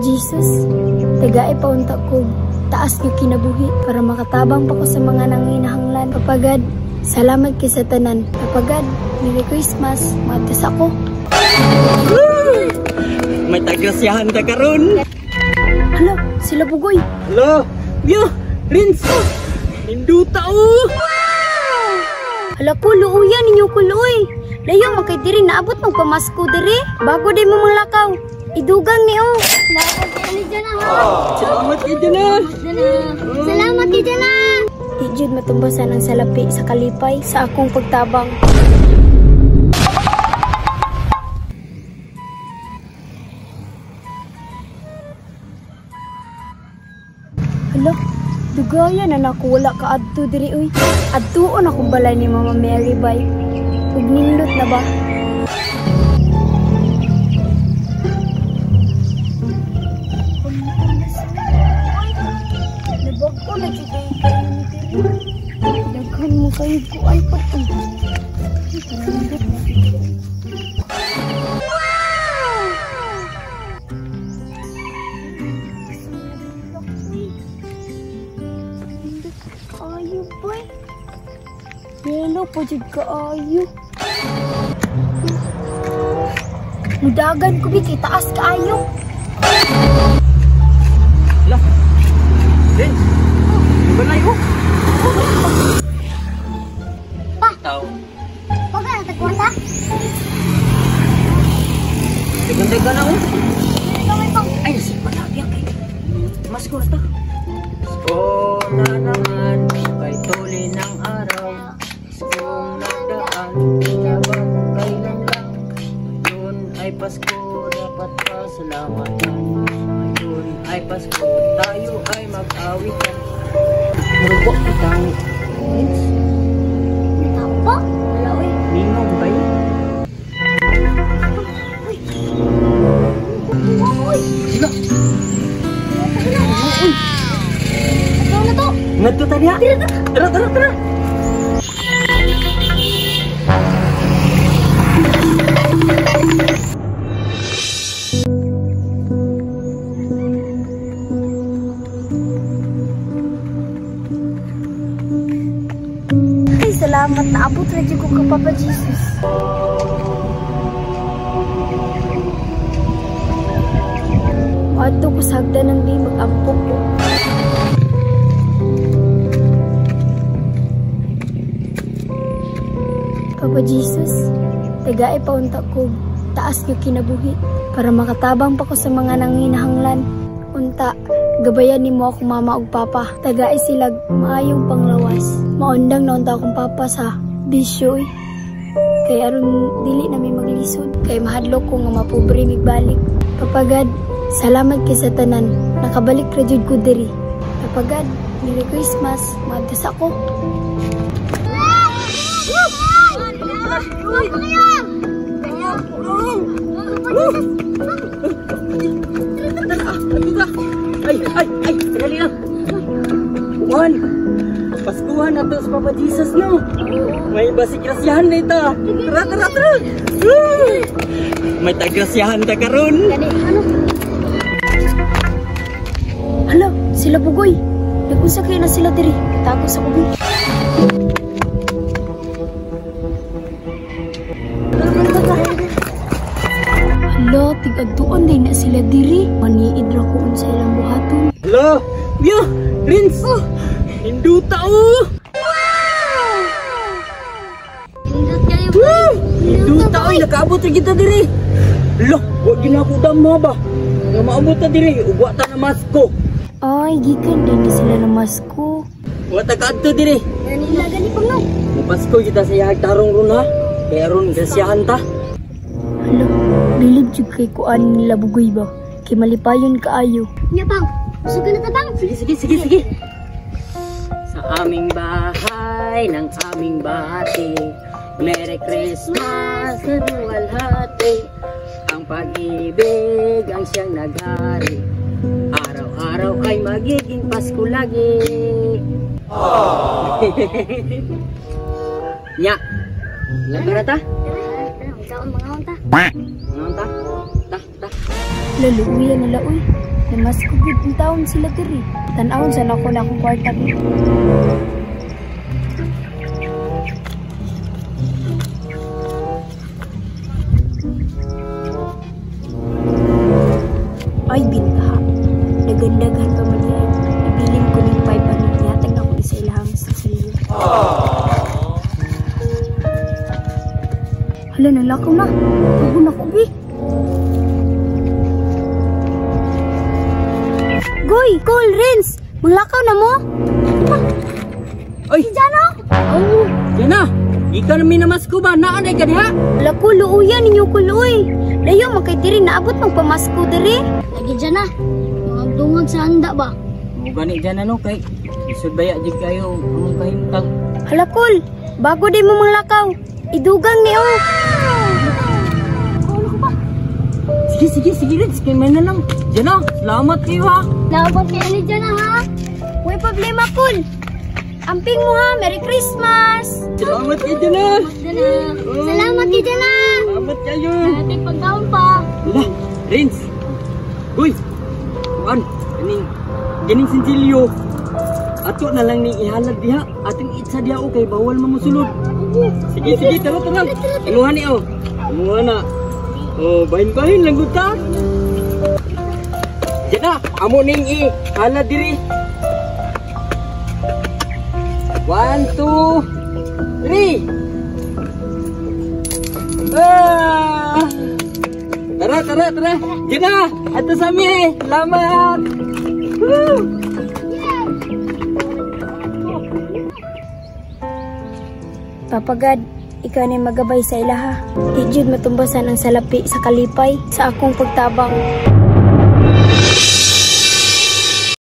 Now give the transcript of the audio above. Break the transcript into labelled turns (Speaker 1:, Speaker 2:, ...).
Speaker 1: Jesus, tagay paunta ko, taas nga kinabuhi para makatabang pa ko sa mga nanginahanglan. Papagad, salamat kay sa tanan. Papagad, Merry Christmas, matas ako.
Speaker 2: May tagrasyahan ta karon.
Speaker 1: Hala, sila Bugoy.
Speaker 2: Hala, Mia, Rins, hinduta o.
Speaker 1: Hala, kuluyan ninyo kuluy. Layo, makay diri naabot magpamasko diri. Bago di mo manglakaw. Idugang ni o. Salamat kay dyan na.
Speaker 2: Salamat kay dyan na.
Speaker 1: Salamat kay dyan na. Di jud matumbasan ang salapi sa kalipay sa akong pagtabang. Hala, dugaya na naku wala ka adto diri uy. Adtuon akong balay ni Mama Mary bay. Ug nindot na ba? Nabag ko na dyan kayo. Daghan mo kayo ko ay pato. Ayo boy. Yellow po dyan kaayo. Mudagan ko bigay taas kaayo.
Speaker 2: Lah, Rins, balay ko.
Speaker 1: Pa,
Speaker 2: Tao.
Speaker 1: huwag ka na tagwasa.
Speaker 2: Dagan-dagan ako.
Speaker 1: Kamay pang.
Speaker 2: Ay, si palagyan kay. Mas ko na ta. Pasko na naman, kay tuli ng araw. Paskong nagdaan, pinabang kailan lang. Ngayon ay Pasko, dapat pasalamatan. Ngayon ay Pasko, tayo ay mag-awitan. Marubok kitang Rins.
Speaker 1: Tapa? Wala uy.
Speaker 2: Ninong ba yun?
Speaker 1: Uy.
Speaker 2: Sino?
Speaker 1: Uy. Ito na to.
Speaker 2: Ngadto ta niya? Tara, tara, tara.
Speaker 1: Ay, salamat na abot na dyan ko ka Papa Jesus. Wato ko sagda ng di mag-ampok ko. Papa Jesus, tagay paunta ko, taas nga kinabuhi para makatabang pa ko sa mga nanginahanglan. Unta, gabayan ni mo ako mama ug papa. Tagay sila maayong panglawas. Maundang na unta akong papa sa bisyo eh. Kay aron dili na may maglisod. Kay mahadlok ko nga mapobre migbalik. Papagad, salamat kay sa tanan. Nakabalik ra jud ko diri. Papagad, Merry Christmas. Matas ako.
Speaker 2: Ay, dali lang. Juan, Paskuhan na to sa Papa Jesus, no? May basigrasyahan na ito. Tara, tara, tara. May tagrasyahan ta karon.
Speaker 1: Gani, ano? Hala, sila Bugoy. Nag-usa kayo na sila diri. Tago sa kubi. Hala, tig-adtuan din na sila diri. Maniid ra ko sa ilang buhaton.
Speaker 2: Hala, Mia, Rins. Hinduta o.
Speaker 1: Hindot kayo, boy.
Speaker 2: Hinduta o, nakaabot na kita diri. Hala, huwag ginako damo ba? Nga maabot na diri, ugwa ta na masko.
Speaker 1: Ay, gikan din na sila ng masko.
Speaker 2: Huwag ta kaadto diri.
Speaker 1: Gani pang no.
Speaker 2: Pasko kita sa yahag tarong ron ha. Kaya ron grasyahan ta.
Speaker 1: Hala, bilib jud kay kuan nila Bugoy ba? Kay malipayon kaayo. Nya pang, suga na ta pang.
Speaker 2: Sige. Sa aming bahay ng aming bati, Merry Christmas sa duwalhati. Ang pag-ibig ang siyang naghari. Araw-araw ay magiging Pasko lagi. Nya, laga na ta?
Speaker 1: Taon mga unta.
Speaker 2: Mga ta? Ta.
Speaker 1: Laluuyan nila uy. Mas kugid ang taon sila diri. Tan-awon sa nako na akong kwarta dito. Ay, bintaha. Dagan-dagan pa man yan. Ibilin ko ng 500 yatag ako isa ilahang sa silyo. Hala, nalakaw na. Huwag na ko, Bi. Goy, Cole, Renz. Malakaw na mo?
Speaker 2: Oy!
Speaker 1: Si Jano? Oh.
Speaker 2: Jana! Ikaw na minamas ko ba? Naanay ka diha?
Speaker 1: Wala ko, luuyan ninyo ko, luoy. Layo, magkaitiri, naabot ng pamasko diri. Lagi dyan na. Mga dungag sa handa ba?
Speaker 2: Mo gani Jana no kay isod baya jud kayo among kahimtang.
Speaker 1: Hala, Cole. Bago din mo manglakaw. Idugang ni O.
Speaker 2: Sige, Renz. Kaya may na lang. Jana, salamat kayo ha.
Speaker 1: Laabot kayo ni dyan ha. Huwag problema, Cole. Amping mo ha. Merry Christmas.
Speaker 2: Salamat kayo Jana.
Speaker 1: Salamat kayo dyan ha.
Speaker 2: Salamat kayo.
Speaker 1: Ating pagkaon pa.
Speaker 2: Wala, Renz. Uy, kuan, ganing sinsilyo. Ato na lang ni ihalad diha. Ating itsa diha o kay bawal mamusulod. Sige, tara. Imuha ni o. Imuha na. Oh, bahin-bahin lang guta. Diyan na, amo ning ihalad diri. 1, 2, 3. Tara. Diyan na, ato sa mi. Salamat. Woo!
Speaker 1: Papagad, ikaw na magabay sa ilaha. Di jud matumbasan ang salapi sa kalipay sa akong pagtabang.